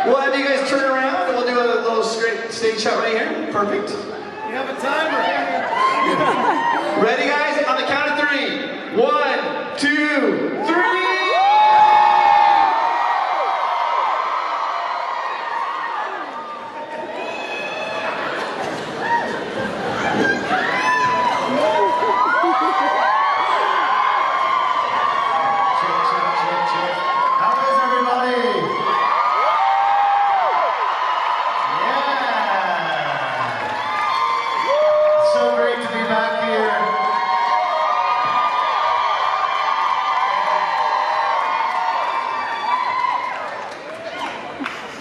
We'll have you guys turn around and we'll do a little straight stage shot right here. Perfect. We have a timer. Ready, guys? On the count of 3. 1, 2, 3.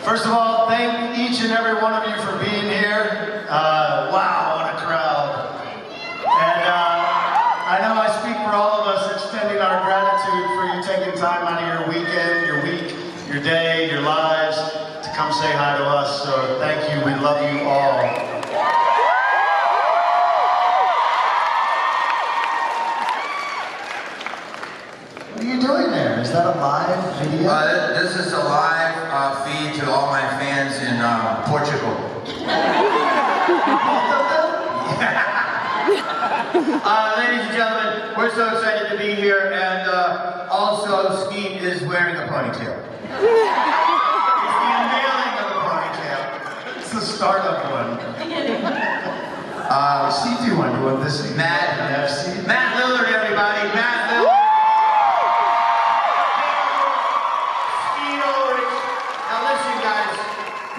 First of all, thank each and every one of you for being here. Wow, what a crowd. And I know I speak for all of us extending our gratitude for you taking time out of your weekend, your week, your day, your lives to come say hi to us. So thank you, we love you all. What are you doing there? Is that a live video? This is a live feed to all my fans in Portugal. Ladies and gentlemen, we're so excited to be here, and also Skeet is wearing a ponytail. It's the unveiling of the ponytail. It's the start of one. C2 one, this is Matt Lillard, everybody. Matt Lillard. Skeet Ulrich. Now listen, guys.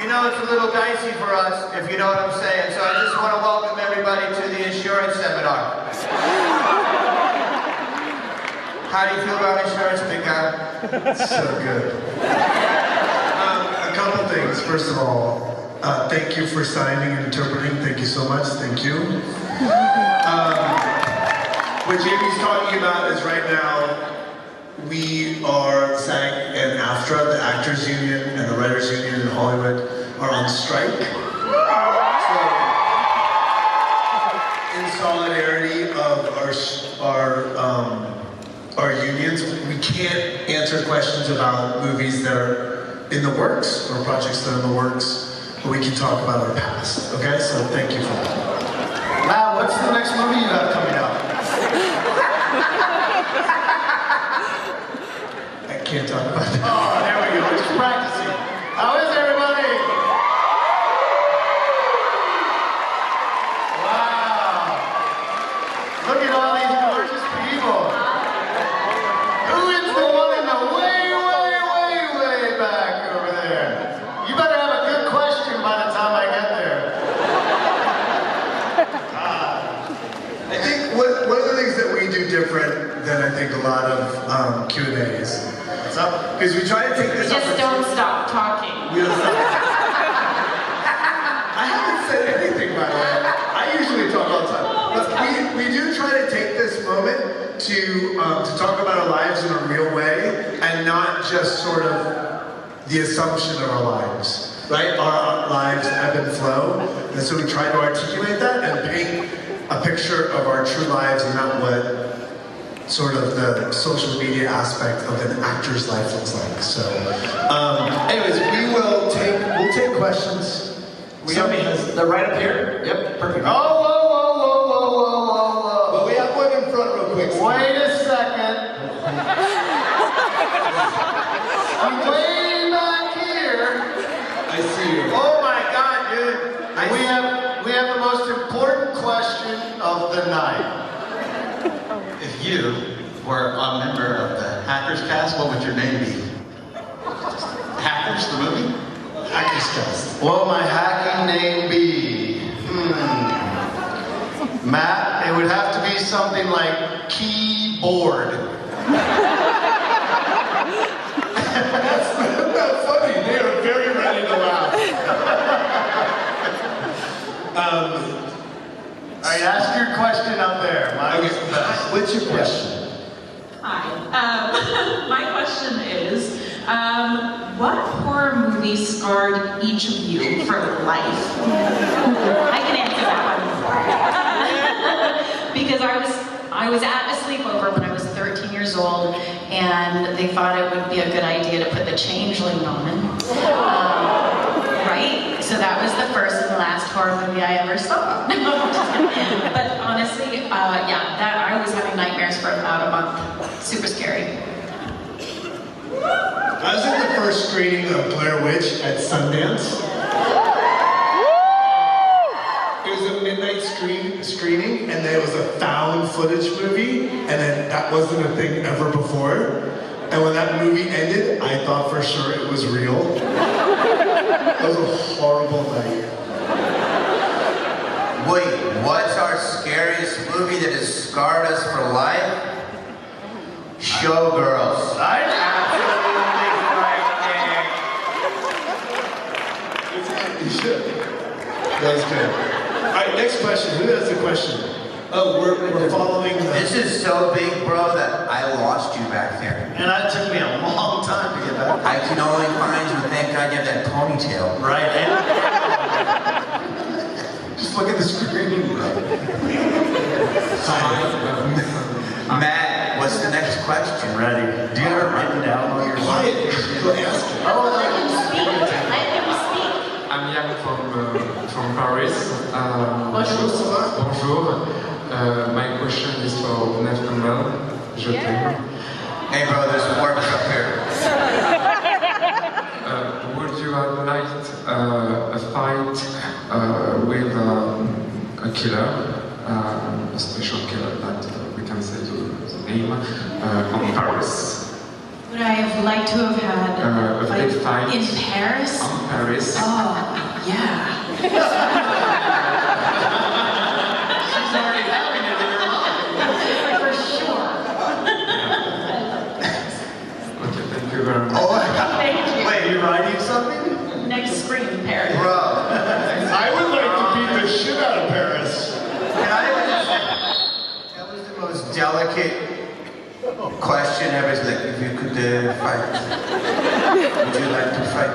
You know it's a little dicey for us, if you know what I'm saying. So I just want to welcome everybody to the insurance seminar. How do you feel about insurance, big guy? So good. A couple things. First of all, thank you for signing and interpreting. Thank you so much. Thank you. What Jamie's talking about is right now, we are, SAG and AFTRA, the Actors Union and the Writers Union in Hollywood, are on strike. So, in solidarity of our unions, we can't answer questions about movies that are in the works or projects that are in the works, but we can talk about our past. Okay, so thank you for that. Matt, what's the next movie you have coming out? I can't talk about that. Oh, there we go. We're just practicing. How is everybody? Wow. Look at all these gorgeous people. Who is the one in the way back over there? You better have a good question by the time I get there. I think one of the things that we do different than I think a lot of Q&As. What's up? Because we try to take this. Just don't stop talking. I haven't said anything, by the way. I usually talk all the time. But we do try to take this moment to talk about our lives in a real way and not just sort of the assumption of our lives, right? Our lives ebb and flow. And so we try to articulate that and paint a picture of our true lives and not what sort of the social media aspect of an actor's life looks like. So, anyways, we'll take questions. They're right up here. Yep, perfect. Oh, whoa. But we have one in front real quick. Wait a second. I'm way back here. I see you. Oh my God, dude. We have the most important question of the night. If you were a member of the Hackers cast, what would your name be? Hackers, the movie? Hackers cast. What would my hacking name be? Matt, it would have to be something like keyboard. That's not funny. They are very ready to laugh. All right, ask your question up there. Mine's the best. What's your question? Hi. My question is, what horror movie scarred each of you for life? I can answer that one. Because I was at a sleepover when I was 13 years old, and they thought it would be a good idea to put The Changeling on. scary, so that was the first and the last horror movie I ever saw. But honestly, yeah, that I was having nightmares for about a month. Super scary. I was at the first screening of Blair Witch at Sundance. It was a midnight screening, and there was a found footage movie, and then that wasn't a thing ever before. And when that movie ended, I thought for sure it was real. That was a horrible night. Wait, what's our scariest movie that has scarred us for life? Showgirls. I You should. That was good. All right, next question. Who has a question? Oh, we're following the... This is so big, bro, that I lost you back there. And that took me a long time to get back. I can only find you, thank God you have that ponytail. Right, just look at the screen, bro. Matt, what's the next question? Ready? Do you have it written down on your Quiet. Go ask it. Oh, let him speak. Let him speak. I'm Yann from Paris. Bonjour, ça va? Bonjour. My question is for Neve Campbell. Je t'aime. Hey, bro, there's work up here. Would you have liked a fight with a killer, a special killer that we can say the name, on Paris? Would I have liked to have had A big fight in Paris? on Paris. Oh, yeah. She's already having it in her mind. For sure. Okay, thank you very much. Oh my God. Thank you. Wait, you're writing something? Next screen, Paris. Bro, I would like to beat the shit out of Paris. can I just say, that was the most delicate question ever. It's like, if you could fight, would you like to fight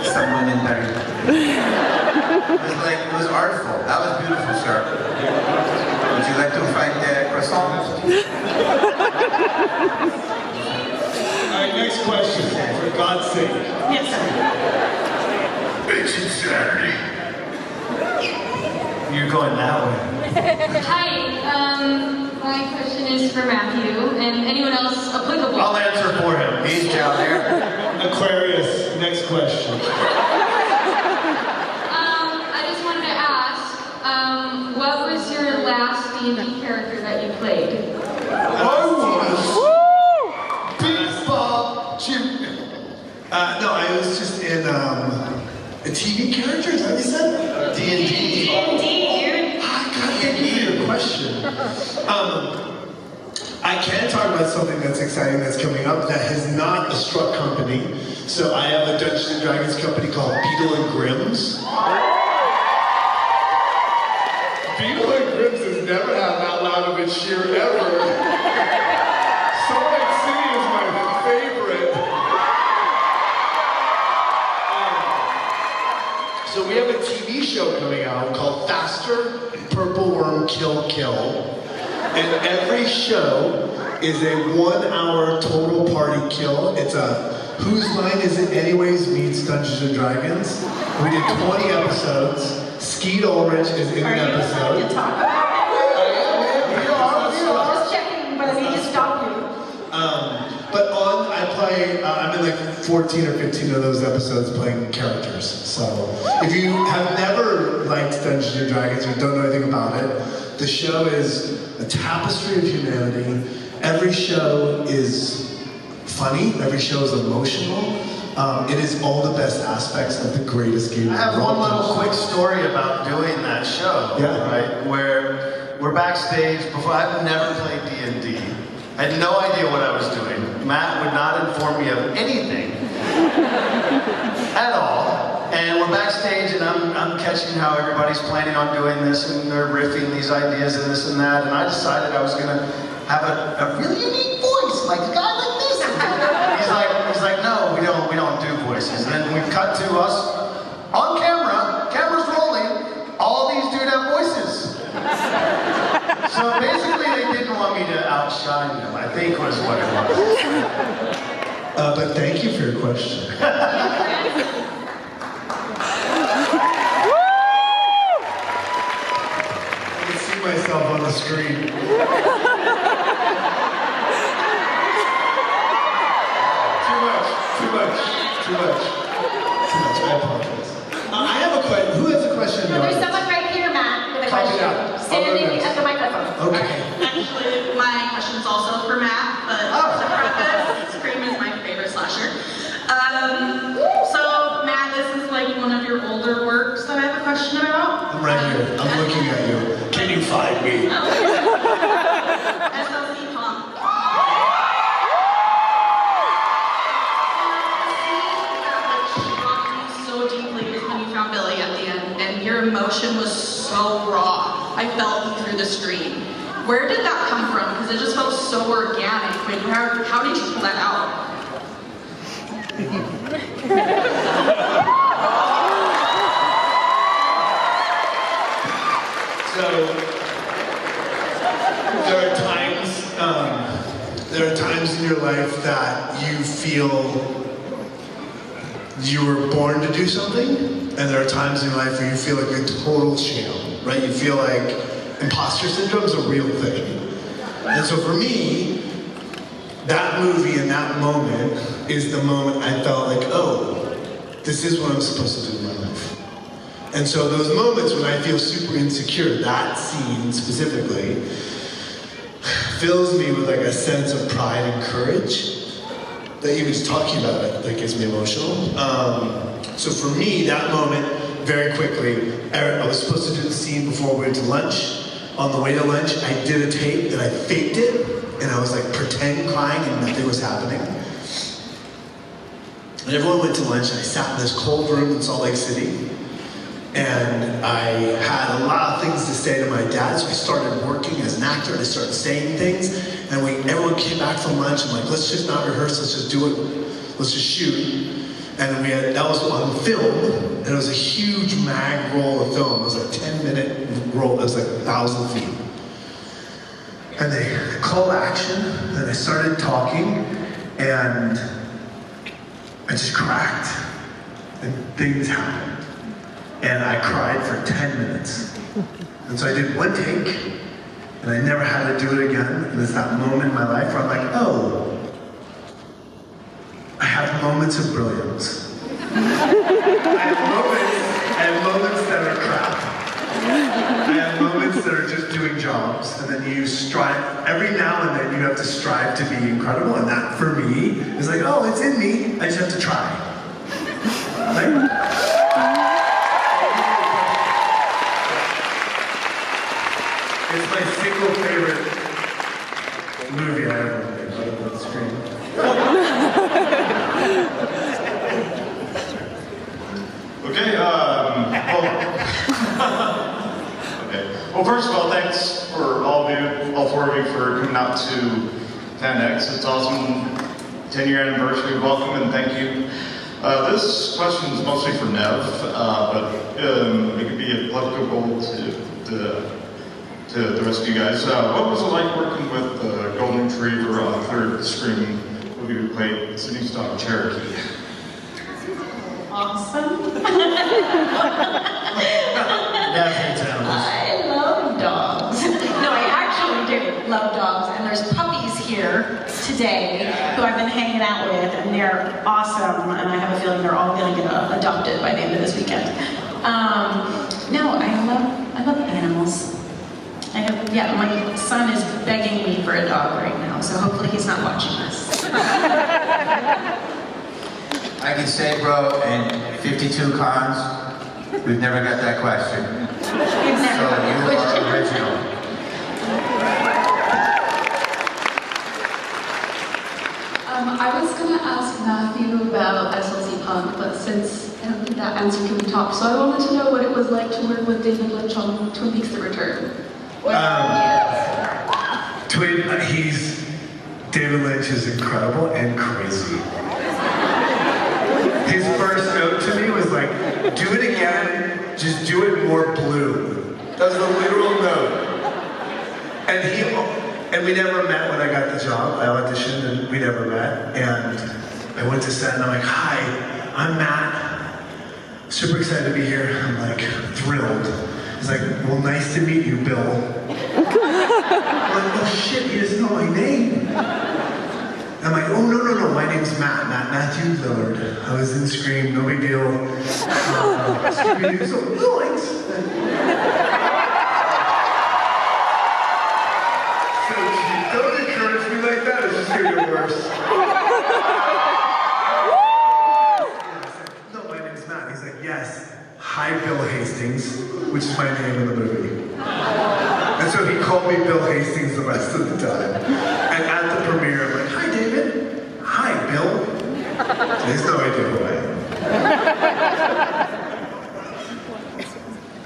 someone in Paris? It was artful. That was beautiful, sir. Would you like to fight the croissant? All right, next question, for God's sake. Yes, sir. It's Saturday. You're going that way. Hi, my question is for Matthew and anyone else applicable. I'll answer for him. He's down there. Aquarius, next question. I just wanted to ask, what was your last D&D character that you played? I was Big Bob Jim. No, I was just in a TV character. Is that what you said? D&D. D&D, dude. Thank you for your question. I can talk about something that's exciting that's coming up that is not a Struck company. So I have a Dungeons and Dragons company called Beetle and Grimm's. Beetle and Grimm's has never had that loud of a cheer ever. Salt Lake City is my favorite. So we have a TV show coming out called Faster, Purple Worm, Kill, Kill. And every show is a 1 hour total party kill. It's a Whose Line Is It Anyways meets Dungeons and Dragons. We did 20 episodes. Skeet Ulrich is in Are an you allowed episode. to talk about it? Just checking, but I need to stop you. But I'm in like 14 or 15 of those episodes playing characters. So if you have never liked Dungeons and Dragons or don't know anything about it, the show is a tapestry of humanity. Every show is funny. Every show is emotional. It is all the best aspects of the greatest game. I have one little quick story about doing that show. Yeah. Right, where we're backstage. Before I've never played D&D. I had no idea what I was doing. Matt would not inform me of anything at all. And we're backstage, and I'm catching how everybody's planning on doing this, and they're riffing these ideas and this and that. And I decided I was gonna have a really unique voice, like a guy like this. He's like, no, we don't do voices. And then we cut to us on camera, camera's rolling. All these dudes have voices. So basically, they didn't want me to outshine them, I think was what it was. But thank you for your question. screen. Too much. I apologize. I have a question. Who has a question? No, there's someone right here, Matt, with a Copy question. that. Standing at the microphone. Okay. Actually, my question's also for Matt, but to preface, Scream is my favorite slasher. So, Matt, this is like one of your older works that I have a question about. I'm right here. I'm looking at you. Can you find me? SLC Punk. So deeply is when you found Billy at the end, and your emotion was so raw. I felt you through the screen. Where did that come from? Because it just felt so organic. Like, how did you pull that out? So there are times in your life that you feel you were born to do something, and there are times in your life where you feel like a total sham, right? You feel like imposter syndrome is a real thing. And so for me, that movie and that moment is the moment I felt like, oh, this is what I'm supposed to do in my life. And so those moments when I feel super insecure, that scene specifically, fills me with like a sense of pride and courage. That even just talking about it, that gets me emotional. So for me, that moment, very quickly, I was supposed to do the scene before we went to lunch. On the way to lunch, I did a tape and I faked it, and I was like pretend crying and nothing was happening. And everyone went to lunch, and I sat in this cold room in Salt Lake City, and I had a lot of things to say to my dad, so I started working as an actor, and I started saying things, and everyone came back from lunch, and like, let's just not rehearse, let's just do it, let's just shoot. And that was on film, and it was a huge mag roll of film. It was like a 10-minute roll, it was like 1,000 feet. And they called action, and I started talking, and I just cracked, and things happened. And I cried for 10 minutes. And so I did one take, and I never had to do it again. And it's that moment in my life where I'm like, oh, I have moments of brilliance. I have moments that are crap. I have moments that are just doing jobs, and then you strive, every now and then you have to strive to be incredible, and that for me is like, oh, it's in me, I just have to try. Right? It's my single favorite movie I ever made, on the screen. Okay, well, first of all, thanks for all four of you for coming out to FanX. It's awesome, 10-year anniversary, welcome and thank you. This question is mostly for Neve, but it could be applicable to the rest of you guys. What was it like working with the Golden Retriever on the third Scream movie we played, Sydney's dog Cherokee? Awesome. I I love dogs. No, I actually do love dogs. And there's puppies here today who I've been hanging out with, and they're awesome. And I have a feeling they're all going to get adopted by the end of this weekend. No, I love animals. My son is begging me for a dog right now, so hopefully he's not watching this. I can say, bro, in 52 cons, we've never got that question. We've never got that So question. you are original. I was going to ask Matthew about SLC Punk, but since I don't think that answer can be topped, so I wanted to know what it was like to work with David Lynch on Twin Peaks: The Return. David Lynch is incredible and crazy. His first note to me was like, do it again, just do it more blue. That was the literal note. And we never met when I got the job. I auditioned and we never met. And I went to set and I'm like, hi, I'm Matt. Super excited to be here. I'm like thrilled. He's like, well, nice to meet you, Bill. I'm like, oh shit, he doesn't know my name. I'm like, oh no, my name's Matthew Lillard. I was in Scream, no big deal. Scooby-Doo, so thanks. So don't encourage me like that, it's just gonna get worse. No, my name's Matt. He's like, yes. Hi, Bill Hastings, which is my name in the movie. And so he called me Bill Hastings the rest of the time. And at the premiere, I'm like, hi, David. Hi, Bill. He has no idea who I am.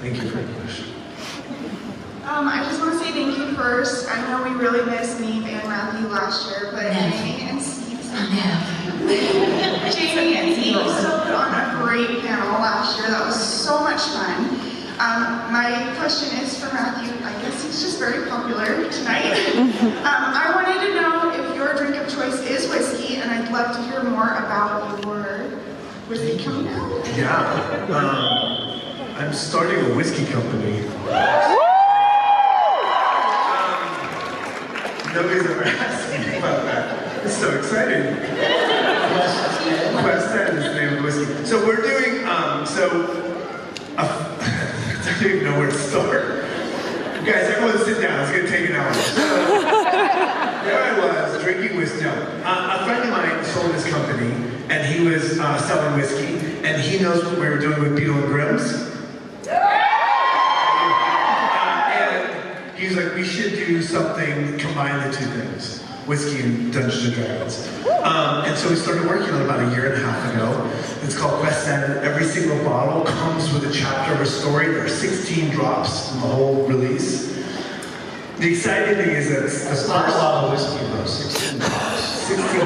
Thank you for the question. I just want to say thank you first. I know we really missed Neve and Matthew last year, but Jamie and Steve also put on a great panel last year. That was so much fun. My question is for Matthew. I guess he's just very popular tonight. I wanted to know if your drink of choice is whiskey, and I'd love to hear more about your whiskey coming out. Yeah. I'm starting a whiskey company. Nobody's ever asked me about that. It's so exciting. Quest 10 is the name of the whiskey. So we're doing, I don't even know where to start. Guys, everyone sit down. It's going to take an hour. So, there I was, drinking whiskey. No, a friend of mine sold his company, and he was selling whiskey, and he knows what we were doing with Beetle and Grimm's. He was like, we should do something, combine the two things, whiskey and Dungeons and Dragons. And so we started working on it about a year and a half ago. It's called Quest 10. Every single bottle comes with a chapter of a story. There are 16 drops in the whole release. The exciting thing is that it's not a lot of whiskey, though. 16 drops. 16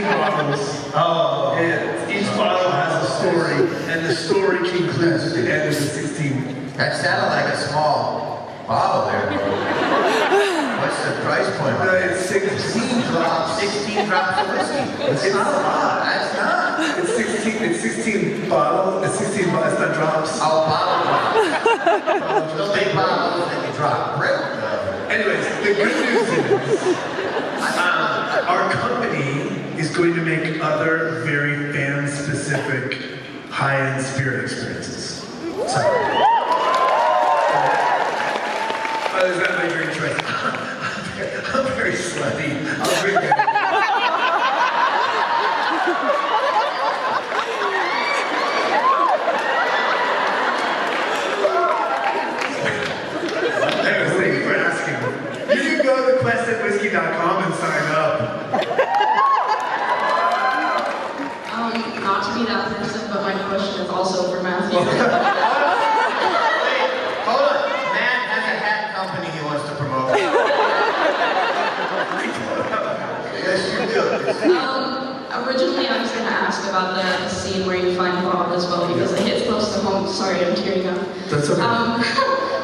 bottles. Oh. And each bottle has a story, and the story concludes at the end of the 16. That sounded like a small bottle there, bro. What's the price point? No, it's 16 drops. 16 drops of whiskey. It's not a lot. That's not. It's 16 bottles. It's 16 bottles. It's not drops. Oh, bottle drops. Those big bottles that you drop. Anyways, the good news is our company is going to make other very fan-specific high-end spirit experiences. So. Is that my drink choice? I'm very slutty. I'll drink it. Anyways, thank you for asking. You can go to quest@whiskey.com and sign up. Not to be that person, but my question is also for Matthew. Originally, I was going to ask about the scene where you find Bob as well, because it hits close to home. Sorry, I'm tearing up. That's okay.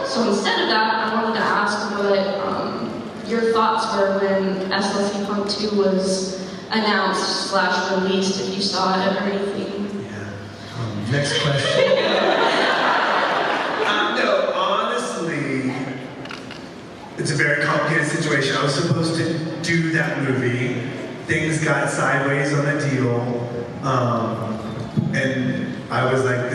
So instead of that, I wanted to ask what your thoughts were when SLC Punk 2 was announced / released, if you saw it or anything. Yeah. Next question. No, honestly, it's a very complicated situation. I was supposed to do that movie. Things got sideways on the deal, and I was like, I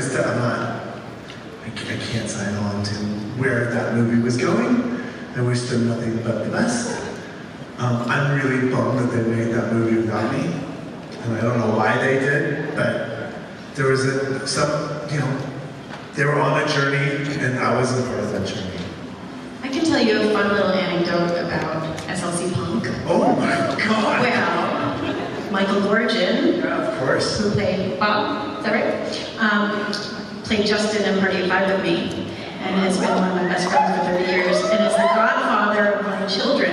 can't sign on to where that movie was going. I wish them nothing but the best. I'm really bummed that they made that movie without me, and I don't know why they did, but there was they were on a journey, and I wasn't part of that journey. I can tell you a fun little anecdote about SLC Punk. Oh my God! Well, Michael Gorgon, of course, who played Bob, is that right? Played Justin in Party of Five with me, and has been one of my best friends for 30 years, and is the godfather of my children.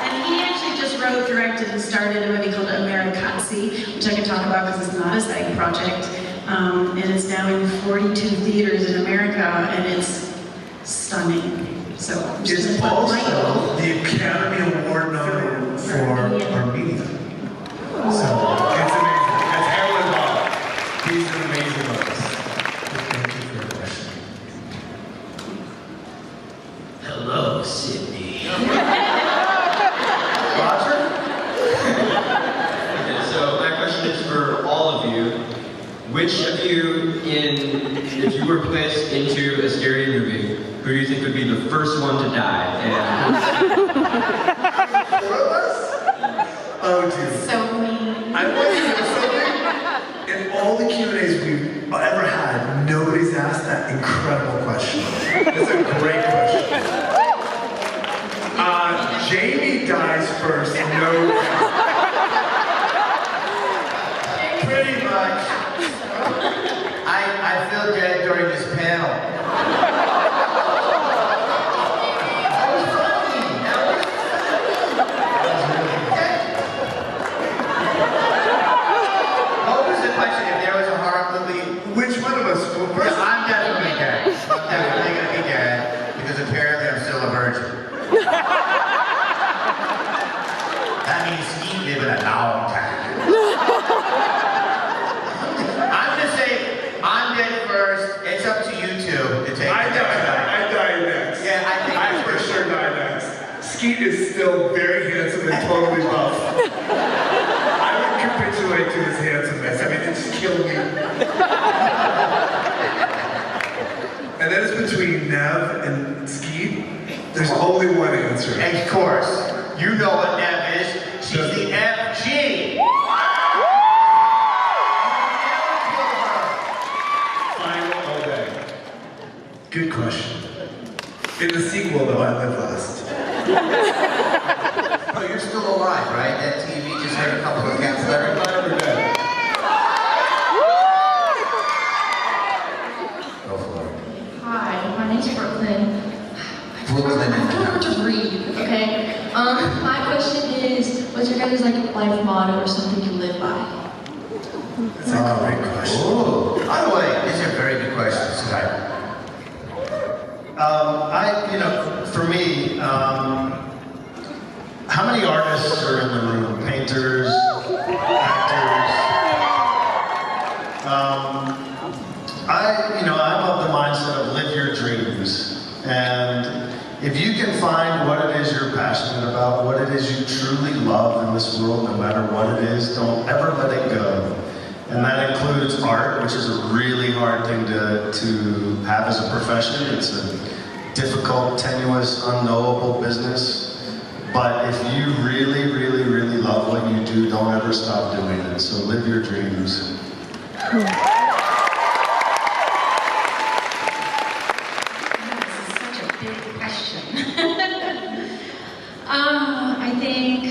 And he actually just wrote, directed, and started a movie called Americazzi, which I can talk about because it's not a side project. And it's now in 42 theaters in America, and it's stunning. So I'm just It's gonna put also Michael. the Academy Award nominee for Armenia. So it's amazing. That's Harold Bob. He's an amazing artist. Thank you for your question. Which of you, if you were placed into a scary movie, who do you think would be the first one to die? And oh, dude. So mean. I want to say something. In all the Q&As we've ever had, nobody's asked that incredible question. It's a great question. Jamie dies first, no doubt. Pretty much. I feel dead during this panel. That was funny. What was the question? If there was a horror movie, Which one of us? Well, first, I'm definitely dead. I'm definitely gonna be dead because apparently I'm still a virgin. That means Skeet living a long time. I'm just saying, I'm dead first. It's up to you two to take I the next die next. Yeah, I think I for sure die next. Skeet is still very handsome and totally buff. I would capitulate to his handsomeness. I mean, it just killed me. And then it's between Neve and Skeet. There's only one answer. And of course, you know what Neve is. She's the FG. Final obey. Good question. In the sequel, though, I live last. Oh, you're still alive, right? That TV just had a couple of cats there. We're dead. Go for it. Hi, my name's Brooklyn. Brooklyn I don't know how to read, okay? My question is, what's your guys' like life motto or something you live by? That's a great question. Oh, by the way, these are very good questions tonight. For me, how many artists are in the room? Painters, actors. I'm of the mindset of live your dreams. And if you can find what it is you're passionate about, what it is you truly love in this world, no matter what it is, don't ever let it go. And that includes art, which is a really hard thing to have as a profession. It's a difficult, tenuous, unknowable business. But if you really, really, really love what you do, don't ever stop doing it. So live your dreams. I think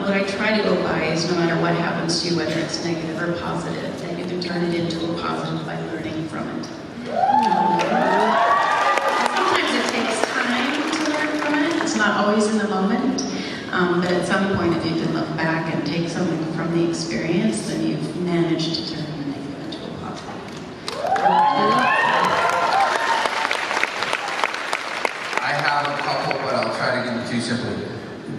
what I try to go by is no matter what happens to you, whether it's negative or positive, that you can turn it into a positive by learning from it. Sometimes it takes time to learn from it. It's not always in the moment. But at some point, if you can look back and take something from the experience, then you've managed to turn the negative into a positive. I have a couple, but I'll try to give them to you simply.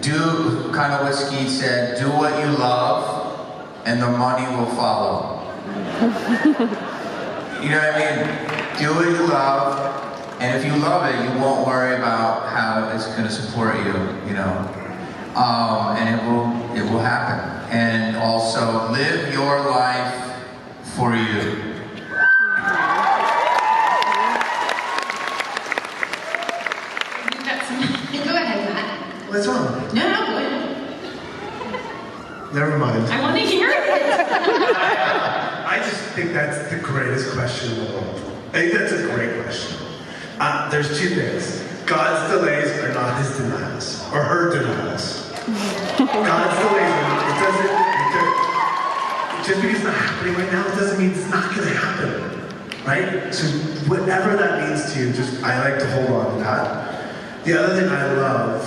Do kind of what Skeet said, do what you love, and the money will follow. You know what I mean? Do what you love, and if you love it, you won't worry about how it's going to support you, you know. And it will happen. And also, live your life for you. Go ahead, Matt. What's wrong? No, go ahead. Never mind. I want to hear it. I just think that's the greatest question in the world. I think that's a great question. There's two things. God's delays are not his denials, or her denials. God's delays, just because it's not happening right now, it doesn't mean it's not going to happen, right? So whatever that means to you, I like to hold on to that. The other thing I love,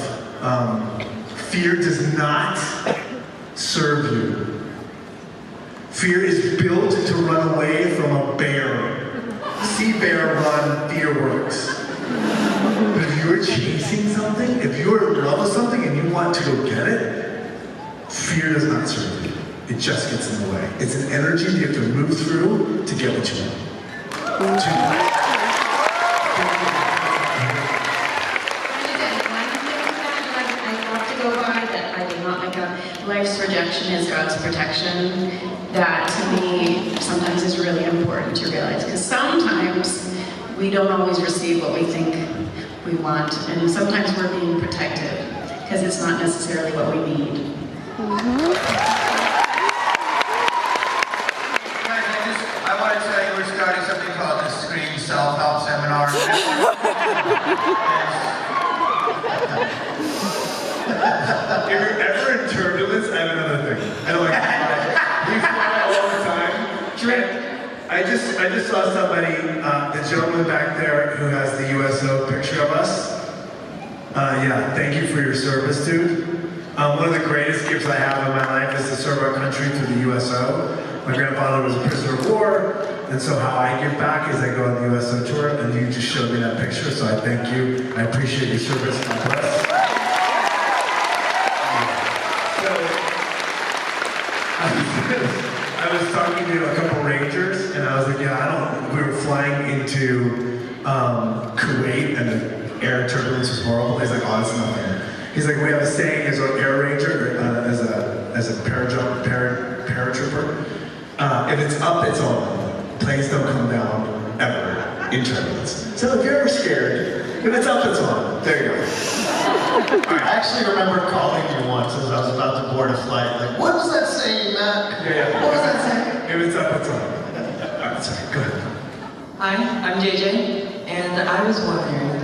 fear does not serve you. Fear is built to run away from a bear. See bear run, fear works. But if you're chasing something, if you're in love with something and you want to go get it, fear does not serve you. It just gets in the way. It's an energy that you have to move through to get what you want. I have to go by that I did not like life's rejection is God's protection, that to me sometimes is really important to realize, because sometimes we don't always receive what we think we want, and sometimes we're being protected because it's not necessarily what we need. I want to tell you we're starting something called the Scream Self-Help Seminar. If you're ever in turbulence, I have another thing. I don't like we fly all the time. I just saw somebody, the gentleman back there who has the USO picture of us. Yeah, thank you for your service, dude. One of the greatest gifts I have in my life is to serve our country through the USO. My grandfather was a prisoner of war, and so how I give back is I go on the USO tour, and you just showed me that picture, so I thank you. I appreciate your service. God bless. I was talking to a couple Rangers, and I was like, yeah, we were flying into Kuwait, and the air turbulence was horrible. He's like, oh, it's nothing. He's like, we have a saying as an air ranger, as a paratrooper, if it's up, it's on. Planes don't come down, ever, in turbulence. So if you're ever scared, if it's up, it's on. There you go. I actually remember calling you once as I was about to board a flight. Like, what was that saying, Matt? Yeah. What was that saying? If it's up, it's on. Alright, sorry, go ahead. Hi, I'm JJ, and I was wondering,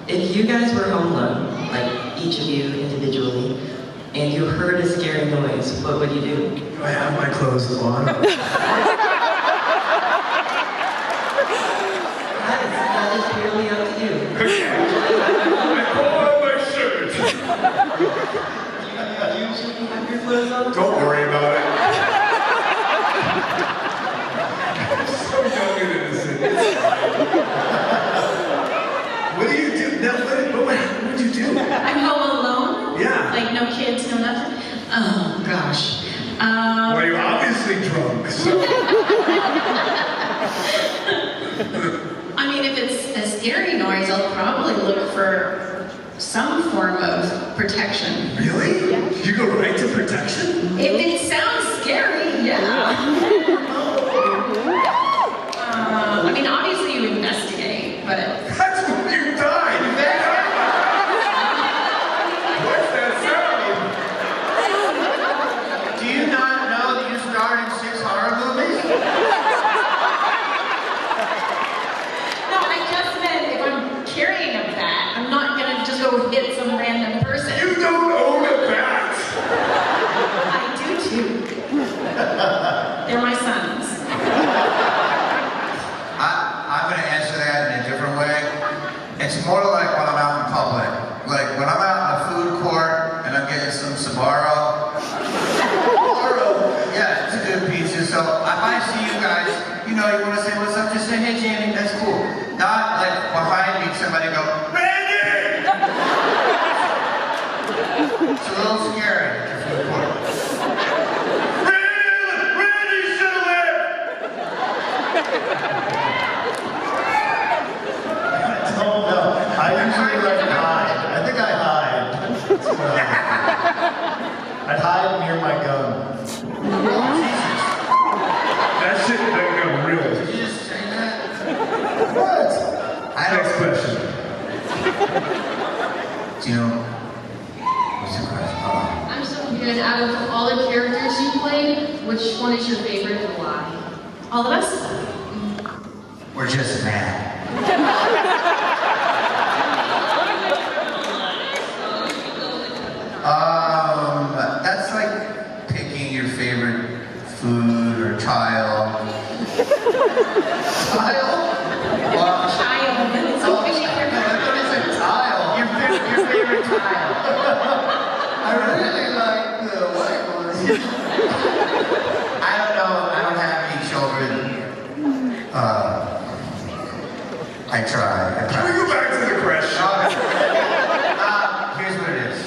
if you guys were home alone, like each of you individually, and you heard a scary noise, what would you do? Do I have my clothes on? That is purely up to you. I pull on my shirt. Do you usually have your clothes on? Don't worry about it. I'm so young and innocent. What do you do? Now, what would you do? I'm home alone? Yeah. Like no kids, no nothing? Oh gosh. Well, you're obviously drunk, so. I mean, if it's a scary noise, I'll probably look for some form of protection. Really? Yeah. You go right to protection? If it sounds scary, yeah. I mean, obviously you investigate, but... That's when you died! What's that sound? Do you not know that you starred in 6 horror movies? No, I just meant if I'm carrying a bat, I'm not gonna just go hit some random person. You don't own a bat! I do too. They're my sons. I'm going to answer that in a different way. It's more like when I'm out in public. Like when I'm out in a food court and I'm getting some Sbarro. Yeah, it's a good pizza. So if I see you guys, you know, you want to say what's up, just say, hey Jamie, that's cool. Not like behind me, somebody go, Randy! It's a little scary at the food court. Randy should have lived! Oh no, I usually like hide. I think I hide. That's what I do. I'd hide near my gun. That shit that got real. Did you just say that? What? Next question. Do you know? What's the question? I'm so good. Out of all the characters you played, which one is your favorite and why? All of us? We're just mad. That's like picking your favorite food or child. Child? Well, Child. It's so fishy. I thought it said tile. Your favorite tile. I really like the white ones. I don't know. I don't have any children. I try. Can we go back to the question? Here's what it is.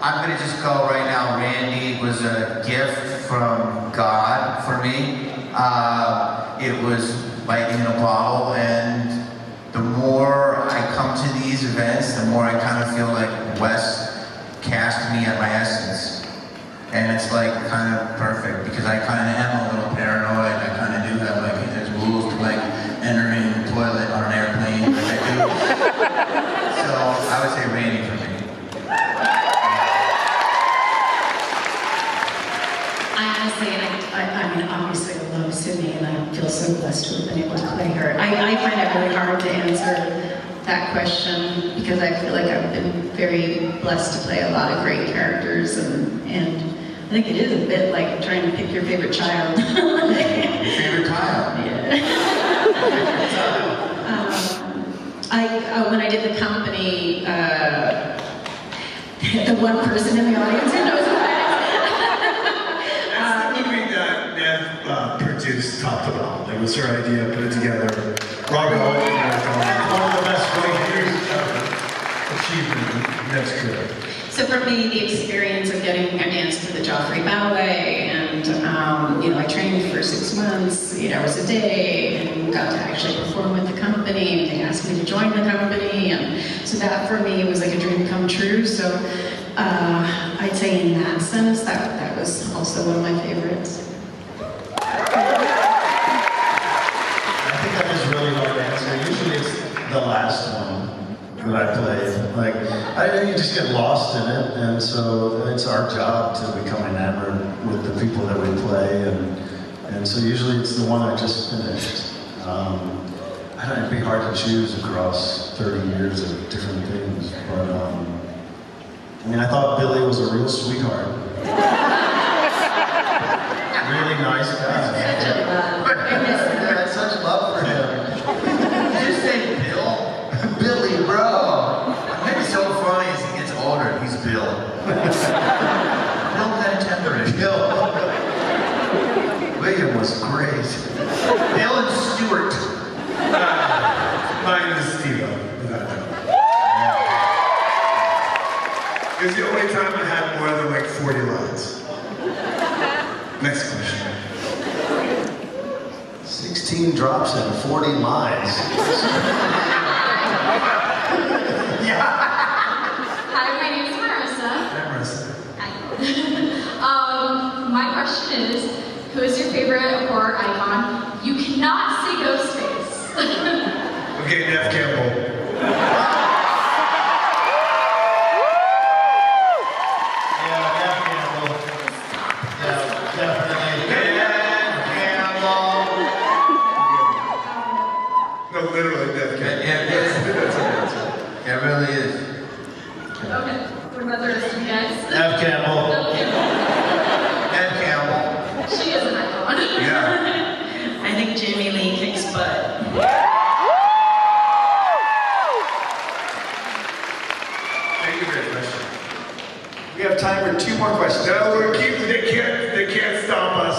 I'm gonna just go right now. Randy was a gift from God for me. It was lightning in a bottle, and the more I come to these events, the more I kind of feel like Wes cast me at my essence. And it's like kind of perfect because I kind of am a little paranoid. I kind of do have like, there's rules to like entering the toilet on an airplane, like I do. So I would say Randy for me. I honestly, I mean, obviously I love Sydney and I feel so blessed to have been able to play her. I find it really hard to answer that question because I feel like I've been very blessed to play a lot of great characters and I think it is a bit like trying to pick your favorite child. Your favorite child? Yeah. When I did the company, the one person in the audience who knows what that is. That's the movie that Neve produced top to bottom. It was her idea, put it together. Rock on, one of the best writers ever achieved in Neve's career. So for me, the experience of getting a dance to the Joffrey Ballet, and you know, I trained for 6 months, 8 hours a day, and got to actually perform with the company, and they asked me to join the company, and so that for me was like a dream come true. So I'd say in that sense, that was also one of my favorites. I think that is really hard to answer. Usually it's the last one that I played. Like, you just get lost in it, and so it's our job to become enamored with the people that we play, and so usually it's the one I just finished. It'd be hard to choose across 30 years of different things, but I mean, I thought Billy was a real sweetheart. Really nice guy. Such a love. I had such love for him. Did you say Bill? Billy, bro. What makes it so funny is he gets older and he's Bill. Bill had a temperish. Bill. William was great. Bill and Stewart. Mine is Steve-O. It was the only time I had more than like 40 lines. Next question. 16 drops and 40 lines. Yeah. Hi, my name is Marissa. Hi, Marissa. Hi. My question is, who is your favorite horror icon? You cannot say Ghostface. Okay, Neve Campbell. No, literally, Neve Campbell. It really is. Okay, what about the rest of you guys? Neve Campbell. Neve Campbell. She is an icon. Yeah. I think Jamie Lee kicks butt. Thank you for your question. We have time for 2 more questions. No, they can't stop us.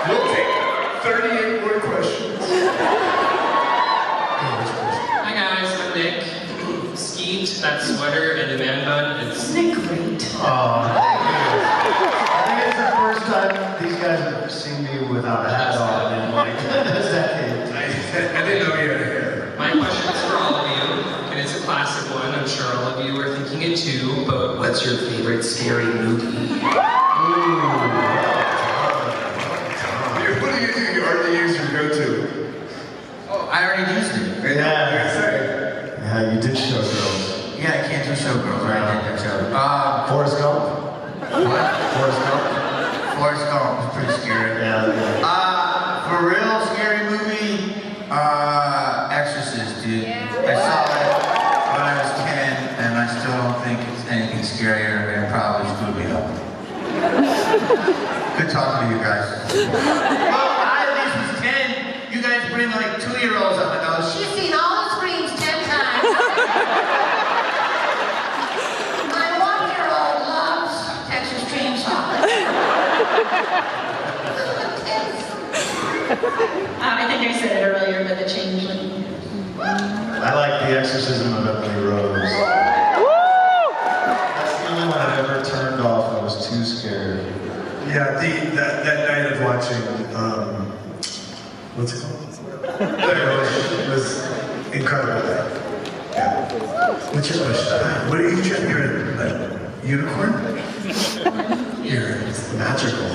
We'll take 38 more questions. Hi guys, I'm Nick. Skeet, that sweater and the man bun, it's... Isn't it great? I think it's the first time these guys have seen me without a hat on in like a decade. I didn't know you had hair. My question is for all of you, and it's a classic one. I'm sure all of you are thinking it too, but what's your favorite scary movie? What do you do? You already used your go-to. Oh, I already used it. Yeah, you did Showgirls. Yeah, I can't do Showgirls. Right? I can't do Showgirls. Forrest Gump? What? Forrest Gump? Forrest Gump was pretty scary. Yeah. For real, scary movie? Exorcist, dude. I saw it when I was 10, and I still don't think it's anything scarier, and it probably screwed me up. Good talking to you guys. Well, I at least was 10. You guys bring like 2-year-olds up and go, she's seen all the screams 10 times. My 1-year-old loves Texas Chainsaw. I think I said it earlier, but the Changeling. I like The Exorcism of Emily Rose. That's the only one I've ever turned off. I was too scared. Yeah, that night of watching, what's it called? It was incredible. Yeah. What's your question? What are you trying? You're a unicorn? Here, it's magical.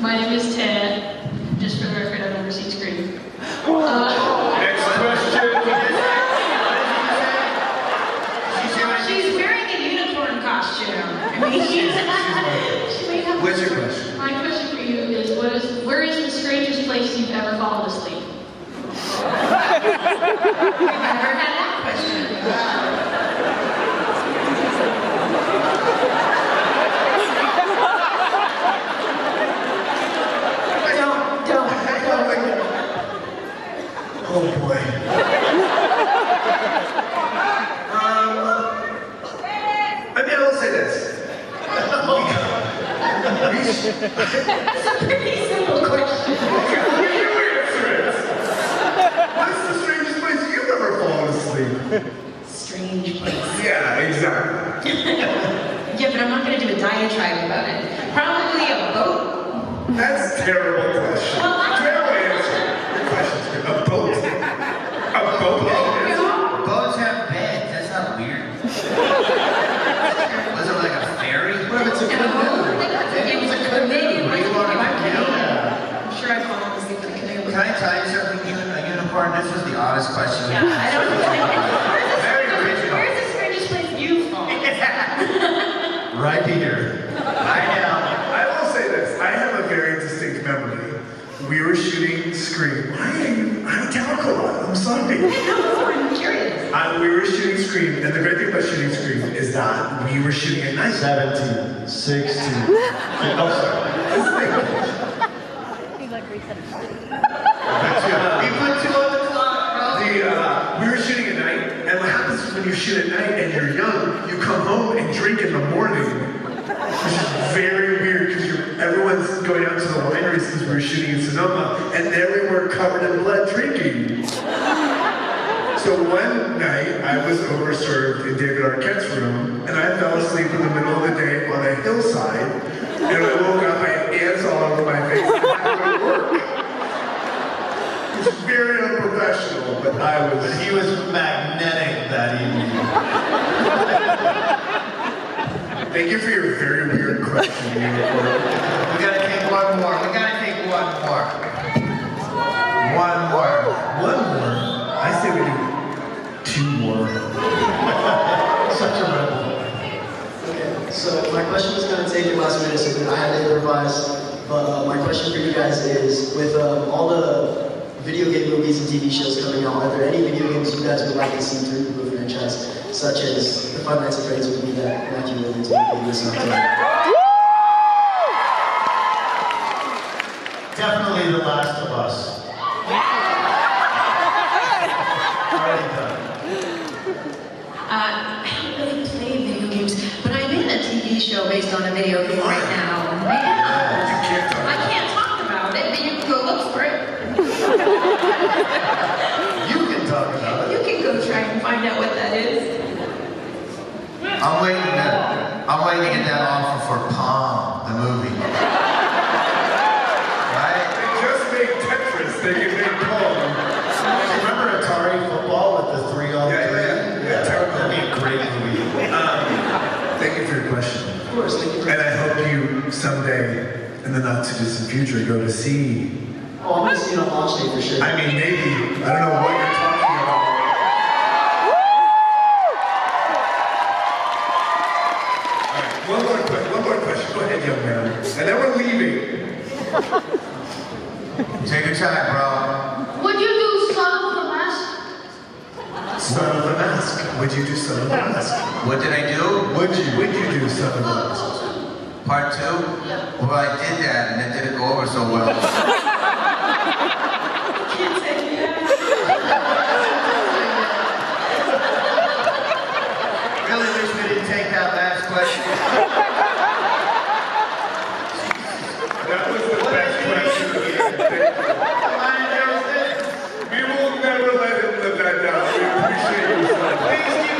My name is Ted. Just for the record, I've never seen Scream. Next question. She's wearing a unicorn costume. I mean, she may have. What's your question? My question for you is, where is the strangest place you've ever fallen asleep? I've never had that question. Don't. Oh boy. Maybe I will say this. That's a pretty simple question. What's the strangest place you've ever fallen asleep? Strange place. Yeah, exactly. Yeah, but I'm not going to do a diatribe about it. Probably a boat. That's a terrible question. Well, Terrible answer. Your question's good. A boat. A boat. Boats have beds. That's not weird. Was it like a ferry? What if it's a canoe? It was a canoe. I'm sure I've fallen asleep in a canoe. Can I tell you something? A unicorn. This was the oddest question. Yeah, I don't know. Very original. Where's the strangest place you've fallen? Right here. I will say this. I have a very distinct memory. We were shooting Scream. I talk a lot. I'm sorry. No, I'm curious. We were shooting Scream, and the great thing about shooting Scream is that we were shooting at night. 17, 16. Oh, sorry. We put 2 on the clock, bro. We were shooting at night, and what happens is when you shoot at night and you're young, you come home and drink in the morning, which is very weird because everyone's going out to the wineries because we were shooting in Sonoma, and there we were covered in blood drinking. So one night, I was overserved in David Arquette's room, and I fell asleep in the middle of the day on a hillside, and I woke up, I had ants all over my face, and I had to go to work. It's very unprofessional, but He was magnetic that evening. Thank you for your very weird question, Unicorn. We gotta take one more. One more. I say we do 2 more. Such a rebel. Okay, so my question was going to take it last minute, so I had to improvise. But my question for you guys is, with all the video game movies and TV shows coming out, are there any video games you guys would like to see through the franchise, such as the Five Nights at Freddy's would be that Matthew Williams would be listening to? Definitely The Last of Us. Already done. I don't really play video games, but I'm in a TV show based on a video game right now. I can't talk about it, but you can go look for it. You can talk about it. You can go try and find out what that is. I'm waiting to get that offer for Palm, the movie. Right? They just make Tetris, they can make Pong. Remember Atari football with the 3-on-3? Yeah. That'd be a great movie. Thank you for your question. Of course, thank you. And I hope you someday, in the not too distant future, go to see. Oh, I'm going to see it on launch day for sure. I mean, maybe. I don't know what you're talking about. All right, one more question. Go ahead, young man. And then we're leaving. Take your time, bro. Would you do Son of the Mask? Son of the Mask. Would you do Son of the Mask? What did I do? Would you do Son of the Mask? Part 2? Well, I did that and it didn't go over so well. Really wish we didn't take that last question. That was the best question of the year. We will never let him live that down. We appreciate you, son. Please give